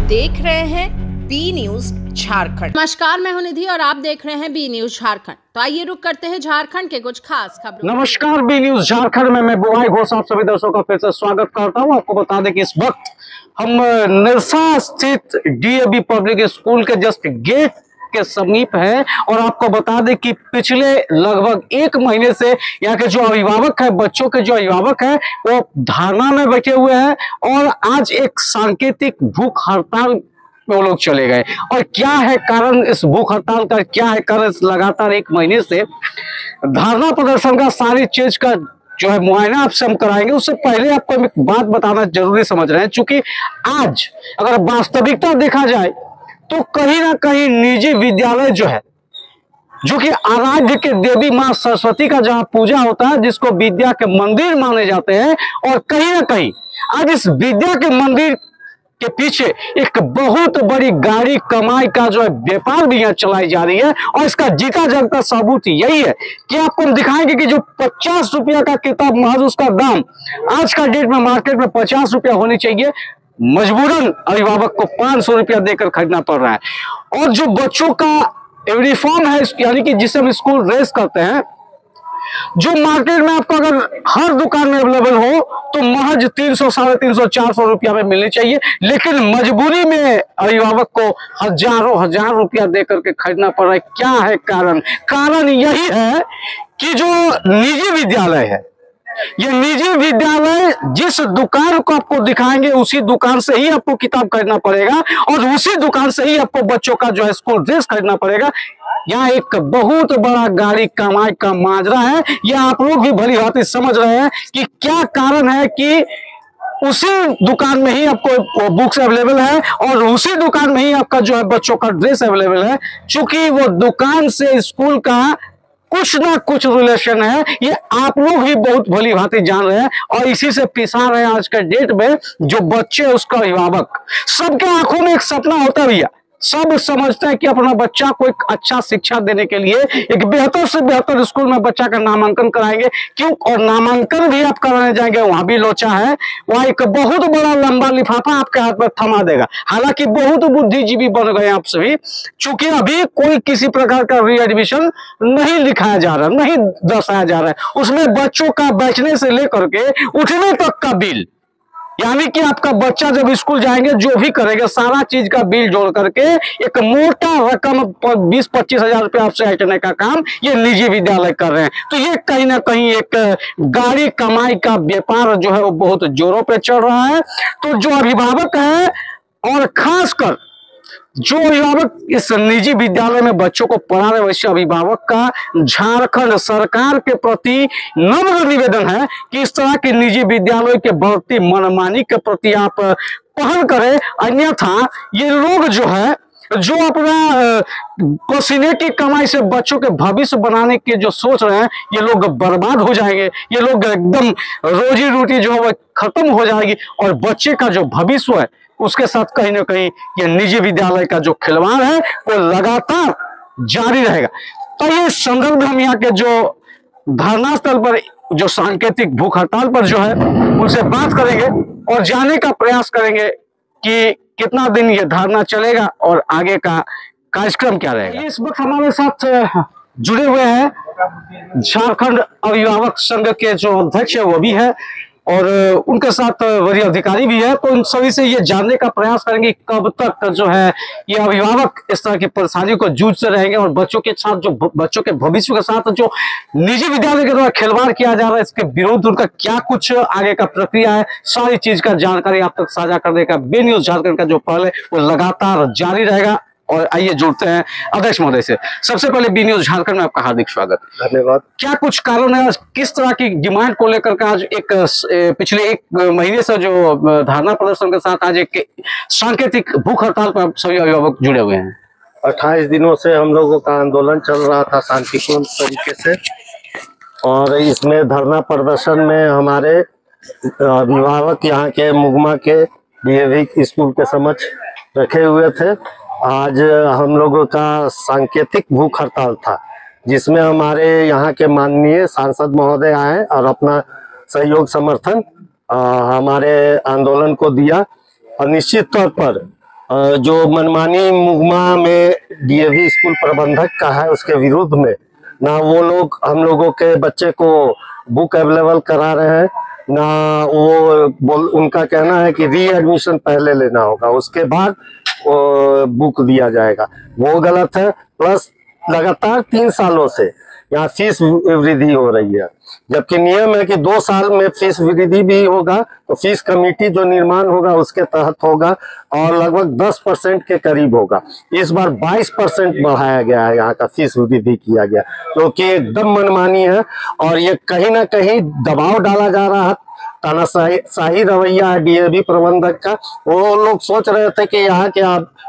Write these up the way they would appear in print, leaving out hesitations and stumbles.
देख रहे हैं बी न्यूज झारखंड। नमस्कार, मैं हूं निधि और आप देख रहे हैं बी न्यूज झारखंड। तो आइए रुक करते हैं झारखंड के कुछ खास खबरों। नमस्कार, बी न्यूज झारखंड में मैं बुआई घोष आप सभी दर्शकों का फिर से स्वागत करता हूं। आपको बता दें कि इस वक्त हम निरसा स्थित डीएवी पब्लिक स्कूल के जस्ट गेट के समीप है और आपको बता दें कि पिछले लगभग एक महीने से यहाँ के जो अभिभावक है, बच्चों के जो अभिभावक है, वो धरना में बैठे हुए हैं और आज एक सांकेतिक भूख हड़ताल में वो लोग चले गए। और क्या है कारण इस भूख हड़ताल का, क्या है कारण लगातार एक महीने से धरना प्रदर्शन का, सारी चीज का जो है मुआयना आपसे हम कराएंगे। उससे पहले आपको हम एक बात बताना जरूरी समझ रहे हैं, क्योंकि आज अगर वास्तविकता देखा जाए तो कहीं ना कहीं निजी विद्यालय जो है, जो कि आराध्य के देवी मां सरस्वती का जहां पूजा होता है, जिसको विद्या के मंदिर माने जाते हैं, और कहीं ना कहीं आज इस विद्या के मंदिर के पीछे एक बहुत बड़ी गाड़ी कमाई का जो है व्यापार भी यहाँ चलाई जा रही है। और इसका जीता जागता सबूत यही है कि आपको हम दिखाएंगे कि जो 50 रुपया का किताब महज उसका दाम आज का डेट में मार्केट में 50 रुपया होनी चाहिए, मजबूरन अभिभावक को 500 रुपया देकर खरीदना पड़ रहा है। और जो बच्चों का यूनिफॉर्म है, यानी कि जिसे हम स्कूल ड्रेस करते हैं, जो मार्केट में आपको अगर हर दुकान में अवेलेबल हो तो महज 300, 350, 400 रुपया में मिलनी चाहिए, लेकिन मजबूरी में अभिभावक को हजार रुपया देकर के खरीदना पड़ रहा है। क्या है कारण? कारण यही है कि जो निजी विद्यालय है, ये निजी विद्यालय जिस दुकान को आपको दिखाएंगे उसी दुकान से ही आपको किताब खरीदना पड़ेगा और उसी दुकान से ही आपको बच्चों का जो है स्कूल ड्रेस खरीदना पड़ेगा। यहाँ एक बहुत बड़ा गाड़ी कमाई का माजरा है। यह आप लोग भी भली भांति समझ रहे हैं कि क्या कारण है कि उसी दुकान में ही आपको बुक्स अवेलेबल है और उसी दुकान में ही आपका जो है बच्चों का ड्रेस अवेलेबल है। चूंकि वो दुकान से स्कूल का कुछ ना कुछ रिलेशन है, ये आप लोग भी बहुत भली भांति जान रहे हैं और इसी से पिसा रहे हैं। आज के डेट में जो बच्चे, उसका अभिभावक, सबके आंखों में एक सपना होता भैया, सब समझते हैं कि अपना बच्चा को एक अच्छा शिक्षा देने के लिए एक बेहतर से बेहतर स्कूल में बच्चा का नामांकन कराएंगे। क्यों? और नामांकन भी आप कराने जाएंगे, वहां भी लोचा है, वहां एक बहुत बड़ा लंबा लिफाफा आपके हाथ में थमा देगा। हालांकि बहुत बुद्धिजीवी बन गए आप सभी, चूंकि अभी कोई किसी प्रकार का रीएडमिशन नहीं लिखाया जा रहा, नहीं दर्शाया जा रहा है। उसमें बच्चों का बैठने से लेकर के उठने तक का बिल, यानी कि आपका बच्चा जब स्कूल जाएंगे जो भी करेंगे सारा चीज का बिल जोड़ करके एक मोटा रकम 20-25 हजार रुपया आपसे हटने का काम ये निजी विद्यालय कर रहे हैं। तो ये कहीं ना कहीं एक गाड़ी कमाई का व्यापार जो है वो बहुत जोरों पे चल रहा है। तो जो अभिभावक है और खासकर जो अभिभावक इस निजी विद्यालय में बच्चों को पढ़ा रहे, वैसे अभिभावक का झारखंड सरकार के प्रति नम्र निवेदन है कि इस तरह के निजी विद्यालय के बढ़ती मनमानी के प्रति आप पहल करें, अन्यथा ये लोग जो है, जो अपना पसीने की कमाई से बच्चों के भविष्य बनाने के जो सोच रहे हैं, ये लोग बर्बाद हो जाएंगे। ये लोग एकदम रोजी रोटी जो है वो खत्म हो जाएगी और बच्चे का जो भविष्य है उसके साथ कहीं ना कहीं ये निजी विद्यालय का जो खिलवाड़ है वो लगातार जारी रहेगा। तो ये संदर्भ में हम यहाँ के जो धरना स्थल पर जो सांकेतिक भूख हड़ताल पर जो है उनसे बात करेंगे और जानने का प्रयास करेंगे कि कितना दिन ये धरना चलेगा और आगे का कार्यक्रम क्या रहेगा। इस वक्त हमारे साथ जुड़े हुए हैं झारखंड अभिभावक संघ के जो अध्यक्ष है वो भी है और उनके साथ वरीय अधिकारी भी है। तो उन सभी से ये जानने का प्रयास करेंगे कब तक जो है ये अभिभावक इस तरह की परेशानियों को जूझते रहेंगे और बच्चों के साथ, जो बच्चों के भविष्य के साथ जो निजी विद्यालय के द्वारा खिलवाड़ किया जा रहा है, इसके विरोध उनका क्या कुछ आगे का प्रक्रिया है, सारी चीज का जानकारी आप तक साझा करने का बी न्यूज झारखंड का जो पहल है वो लगातार जारी रहेगा। और आइए जुड़ते हैं अध्यक्ष महोदय से। सबसे पहले बी न्यूज झारखंड में आपका हार्दिक स्वागत। धन्यवाद। क्या कुछ कारण है, किस तरह की डिमांड को लेकर के आज एक पिछले एक महीने से जो धरना प्रदर्शन के साथ आज एक सांकेतिक भूख हड़ताल पर सभी अभिभावक जुड़े हुए हैं? 28 दिनों से हम लोगों का आंदोलन चल रहा था शांतिपूर्ण तरीके से और इसमें धरना प्रदर्शन में हमारे अभिभावक यहाँ के मुगमा के डीएवी स्कूल के समक्ष रखे हुए थे। आज हम लोगों का सांकेतिक भूख हड़ताल था जिसमें हमारे यहाँ के माननीय सांसद महोदय आए और अपना सहयोग समर्थन हमारे आंदोलन को दिया और निश्चित तौर पर जो मनमानी मुगमा में डीएवी स्कूल प्रबंधक का है उसके विरुद्ध में, ना वो लोग हम लोगों के बच्चे को बुक अवेलेबल करा रहे हैं, ना वो उनका कहना है कि रीएडमिशन पहले लेना होगा उसके बाद बुक दिया जाएगा, वो गलत है। प्लस लगातार 3 सालों से यहाँ फीस वृद्धि हो रही है, जबकि नियम है कि 2 साल में फीस वृद्धि भी होगा तो फीस कमेटी जो निर्माण होगा उसके तहत होगा और लगभग 10% के करीब होगा। इस बार 22% बढ़ाया गया है, यहाँ का फीस वृद्धि किया गया, क्योंकि एकदम मनमानी है और ये कहीं ना कहीं दबाव डाला जा रहा है। तानाशाही रवैया है डीएवी प्रबंधक का। वो लोग सोच रहे थे कि यहाँ के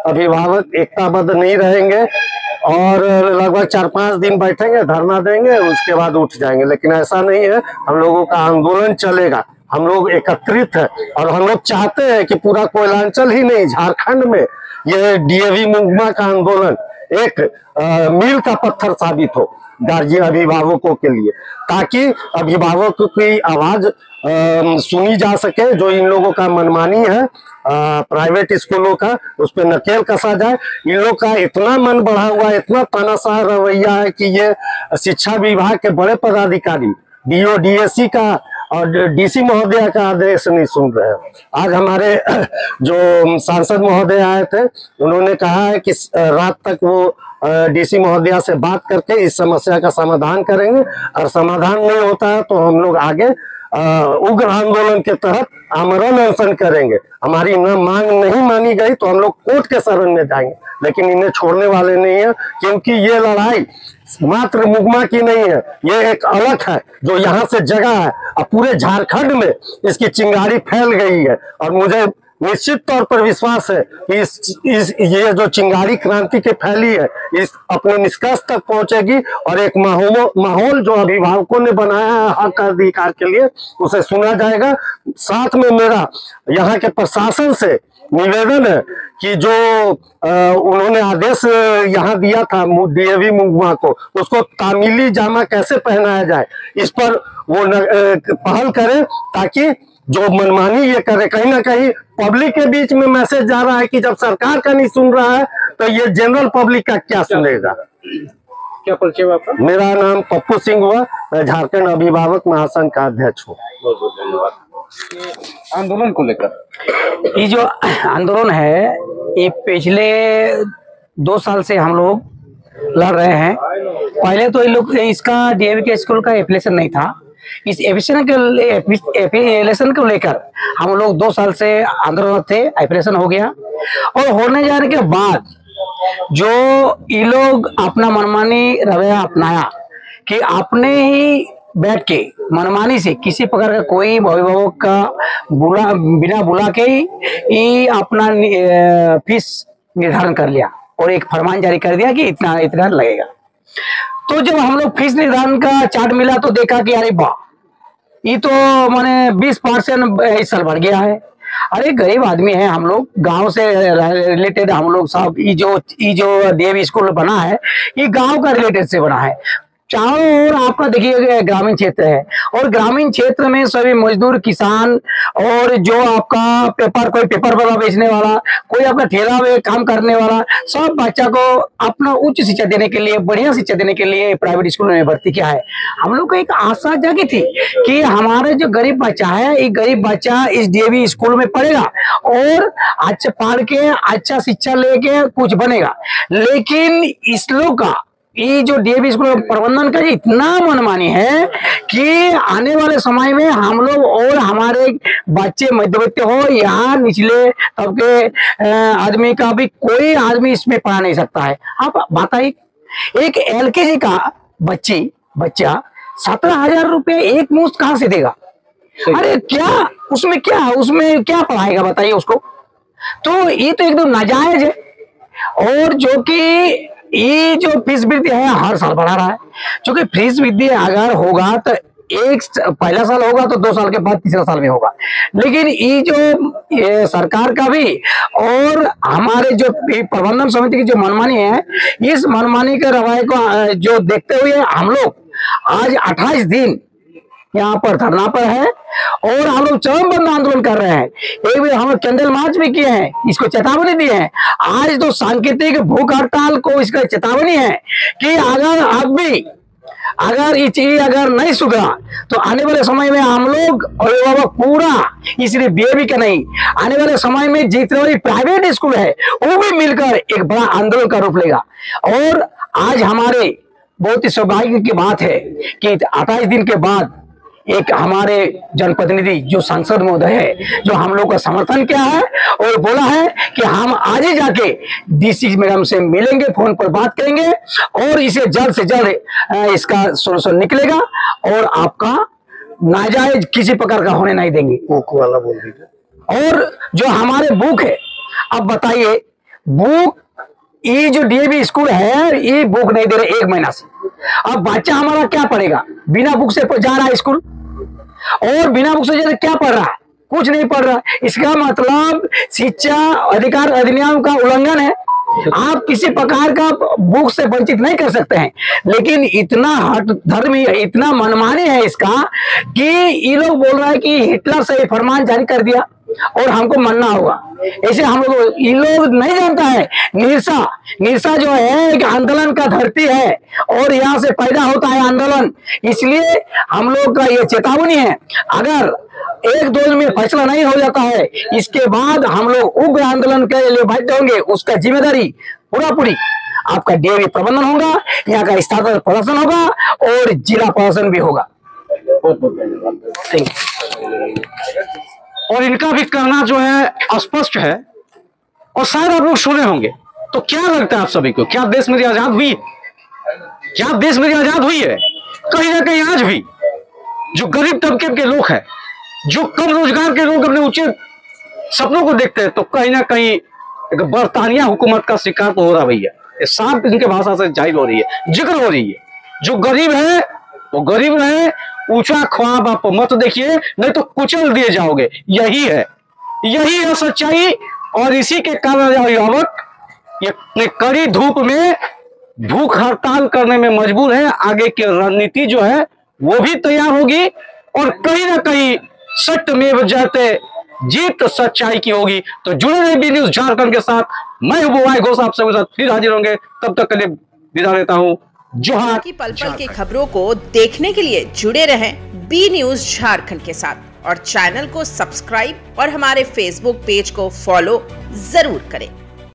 अभिभावक एकताबद्ध नहीं रहेंगे और लगभग 4-5 दिन बैठेंगे, धरना देंगे, उसके बाद उठ जाएंगे, लेकिन ऐसा नहीं है। हम लोगों का आंदोलन चलेगा, हम लोग एकत्रित है और हम लोग चाहते हैं कि पूरा कोयलांचल ही नहीं, झारखंड में ये डीएवी मुगमा का आंदोलन एक मील का पत्थर साबित हो गार्जियन अभिभावकों के लिए, ताकि अभिभावकों की आवाज सुनी जा सके। जो इन लोगों का मनमानी है प्राइवेट स्कूलों का, उस पर नकेल कसा जाए। इन लोग का इतना मन बढ़ा हुआ, इतना तानाशाह रवैया है कि ये शिक्षा विभाग के बड़े पदाधिकारी डीओ डीएससी का और डीसी महोदय का आदेश नहीं सुन रहे हैं। आज हमारे जो सांसद महोदय आए थे, उन्होंने कहा है कि रात तक वो डीसी महोदया से बात करके इस समस्या का समाधान करेंगे, और समाधान नहीं होता है तो हम लोग आगे उग्र आंदोलन के तहत आमरण अनशन करेंगे। हमारी मांग नहीं मानी गई तो हम लोग कोर्ट के शरण में जाएंगे, लेकिन इन्हें छोड़ने वाले नहीं है, क्योंकि ये लड़ाई मात्र मुगमा की नहीं है, ये एक अलग है जो यहाँ से जगह है और पूरे झारखंड में इसकी चिंगारी फैल गई है। और मुझे निश्चित तौर पर विश्वास है कि ये जो चिंगारी क्रांति के फैली है इस अपने निष्कर्ष तक पहुंचेगी और एक माहौल जो अभिभावकों ने बनाया है हक अधिकार के लिए, उसे सुना जाएगा। साथ में मेरा यहाँ के प्रशासन से निवेदन है कि जो उन्होंने आदेश यहाँ दिया था डीएवी मुगमा को, उसको तामीली जामा कैसे पहनाया जाए, इस पर वो पहल करें, ताकि जो मनमानी ये करे। कहीं ना कहीं पब्लिक के बीच में मैसेज जा रहा है कि जब सरकार का नहीं सुन रहा है तो ये जनरल पब्लिक का क्या सुनेगा। क्या परिचय हुआ आपका? मेरा नाम पप्पू सिंह हुआ, मैं झारखंड अभिभावक महासंघ का अध्यक्ष हूँ। बहुत बहुत धन्यवाद। आंदोलन को लेकर ये जो आंदोलन है ये पिछले 2 साल से हम लोग लड़ रहे हैं। पहले तो ये लोग इसका डीएवी के स्कूल का एप्लीकेशन नहीं था, इस एप्लीकेशन को लेकर हम लोग 2 साल से आंदोलन थे। एप्लीकेशन हो गया और होने जाने के बाद जो ये लोग अपना मनमानी रवैया अपनाया कि आपने ही बैठ के मनमानी से किसी प्रकार का कोई अभिभावक का बिना बुला के ही अपना फीस निर्धारण कर लिया और एक फरमान जारी कर दिया कि इतना इतना लगेगा। तो जब हम लोग फीस निर्धारण का चार्ट मिला तो देखा कि अरे वाह, ये तो माने 20% इस साल बढ़ गया है। अरे गरीब आदमी है, हम लोग गांव से रिलेटेड, हम लोग सब ये जो डीएवी स्कूल बना है ये गांव का रिलेटेड से बना है। चारों ओर आपका देखिए ग्रामीण क्षेत्र है और ग्रामीण क्षेत्र में सभी मजदूर, किसान और जो आपका कोई पेपर वाला बेचने वाला, कोई अपना ठेला में काम करने वाला, सब बच्चा को अपना उच्च शिक्षा देने के लिए, बढ़िया शिक्षा देने के लिए प्राइवेट स्कूल में भर्ती किया है। हम लोग को एक आशा जागी थी कि हमारे जो गरीब बच्चा है, ये गरीब बच्चा इस डीएवी स्कूल में पढ़ेगा और अच्छा पढ़ के अच्छा शिक्षा लेके कुछ बनेगा। लेकिन इस लोग का ये जो डीएवी स्कूल प्रबंधन का इतना मनमानी है कि आने वाले समय में हम लोग और हमारे बच्चे मध्यवित्त हो या निचले तबके आदमी का भी कोई आदमी इसमें पढ़ा नहीं सकता है। आप बताइए, एक एलकेजी का बच्चा 17,000 रुपये एक मुश्त कहाँ से देगा? अरे क्या उसमें क्या पढ़ाएगा बताइए उसको? तो ये तो एकदम नाजायज है। और जो कि ये जो फीस वृद्धि है हर साल बढ़ा रहा है, क्योंकि फीस वृद्धि अगर होगा तो पहला साल होगा तो 2 साल के बाद तीसरा साल में होगा। लेकिन ये सरकार का भी और हमारे जो प्रबंधन समिति की जो मनमानी है, इस मनमानी के रवैये को जो देखते हुए हम लोग आज 28 दिन यहाँ पर धरना पर है और हम लोग चरम बंद आंदोलन कर रहे हैं। एक भी हम लोग कैंडल मार्च भी किए हैं, इसको चेतावनी दी है। आज तो सांकेतिक भूख हड़ताल को इसका चेतावनी है कि अगर अब भी अगर ये चीज अगर नहीं सुधरा तो आने वाले समय में हम लोग अभिभावक पूरा, इसलिए बीएबी का नहीं, आने वाले समय में जितने भी प्राइवेट स्कूल है वो भी मिलकर एक बड़ा आंदोलन का रूप लेगा। और आज हमारे बहुत ही सौभाग्य की बात है कि 28 दिन के बाद एक हमारे जनप्रतिनिधि जो सांसद महोदय है, जो हम लोग का समर्थन किया है और बोला है कि हम आज ही जाके डीसी मैडम से मिलेंगे, फोन पर बात करेंगे और इसे जल्द से जल्द इसका सोल्यूशन निकलेगा और आपका नाजायज किसी प्रकार का होने नहीं देंगे। बुक वाला बोल दीजिए। और जो हमारे बुक है, अब बताइए बुक, ये जो डीएवी स्कूल है ये बुक नहीं दे रहे 1 महीना से। अब बच्चा हमारा क्या पढ़ेगा? बिना बुक से जा रहा है स्कूल और बिना बुक से क्या पढ़ रहा है? कुछ नहीं पढ़ रहा। इसका मतलब शिक्षा अधिकार अधिनियम का उल्लंघन है। आप किसी प्रकार का बुक से वंचित नहीं कर सकते हैं, लेकिन इतना हट धर्मी, इतना मनमानी है इसका कि ये लोग बोल रहा है कि हिटलर से फरमान जारी कर दिया और हमको मानना होगा। ऐसे हम लोग, ये लोग नहीं जानता है निरसा जो है एक आंदोलन का धरती है और यहाँ से पैदा होता है आंदोलन। इसलिए हम लोग का ये चेतावनी है, अगर 1-2 दिन में फैसला नहीं हो जाता है, इसके बाद हम लोग उग्र आंदोलन के लिए बाध्य होंगे। उसका जिम्मेदारी पूरी आपका डीएवी प्रबंधन होगा, यहाँ का स्थानीय प्रशासन होगा और जिला प्रशासन भी होगा। Thank you. और इनका भी कहना जो है स्पष्ट है और शायद आप लोग सुने होंगे। तो क्या लगता है आप सभी को, क्या देश मेरी आजाद हुई? क्या देश मेरी आजाद हुई है? कहीं ना कहीं आज भी जो गरीब तबके के लोग हैं, जो कम रोजगार के लोग अपने ऊंचे सपनों को देखते हैं, तो कहीं ना कहीं एक बरतानिया हुकूमत का शिकार तो हो रहा भैया। ये साफ इनके भाषा से जाहिर हो रही है, जिक्र हो रही है। जो गरीब है वो गरीब रहे, ऊंचा ख्वाब आप मत देखिए, नहीं तो कुचल दिए जाओगे। यही है सच्चाई। और इसी के कारण अभिभावक ये कड़ी धूप में भूख हड़ताल करने में मजबूर है। आगे की रणनीति जो है वो भी तैयार होगी और कहीं ना कहीं सत्यमेव जयते, जीत सच्चाई की होगी। तो जुड़े रहे बी न्यूज झारखंड के साथ। मैं हूं बुआई घोष, आप सबके साथ फिर हाजिर होंगे। तब तक के लिए विदा लेता हूं। जोहार। की पल पल की खबरों को देखने के लिए जुड़े रहें बी न्यूज झारखंड के साथ और चैनल को सब्सक्राइब और हमारे फेसबुक पेज को फॉलो जरूर करें।